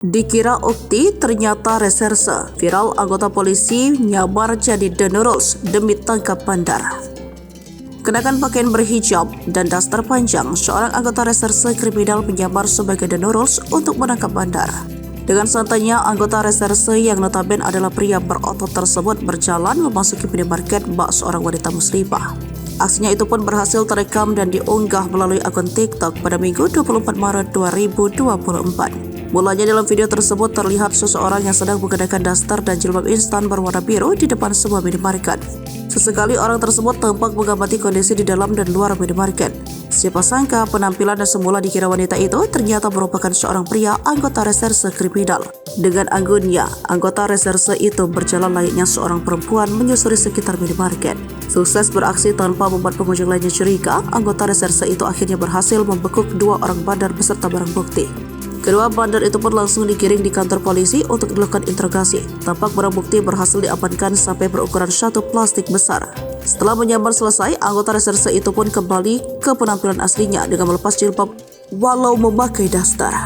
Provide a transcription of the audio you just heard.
Dikira ukti, ternyata reserse. Viral anggota polisi nyamar jadi The Nurul demi tangkap bandar. Kenakan pakaian berhijab dan daster panjang, seorang anggota reserse kriminal menyamar sebagai The Nurul untuk menangkap bandar. Dengan santainya, anggota reserse yang notabene adalah pria berotot tersebut berjalan memasuki minimarket bak seorang wanita muslimah. Aksinya itu pun berhasil terekam dan diunggah melalui akun TikTok pada Minggu 24 Maret 2024. Mulanya dalam video tersebut terlihat seseorang yang sedang mengenakan daster dan jilbab instan berwarna biru di depan sebuah minimarket. Sesekali orang tersebut tampak mengamati kondisi di dalam dan luar minimarket. Siapa sangka penampilan yang semula dikira wanita itu ternyata merupakan seorang pria anggota reserse kriminal. Dengan anggunnya, anggota reserse itu berjalan layaknya seorang perempuan menyusuri sekitar minimarket. Sukses beraksi tanpa membuat pengunjung lainnya curiga, anggota reserse itu akhirnya berhasil membekuk 2 orang bandar beserta barang bukti. Kedua bandar itu pun langsung digiring di kantor polisi untuk dilakukan interogasi. Tampak barang bukti berhasil diamankan sampai berukuran 1 plastik besar. Setelah menyamar selesai, anggota reserse itu pun kembali ke penampilan aslinya dengan melepas jilbab walau memakai daster.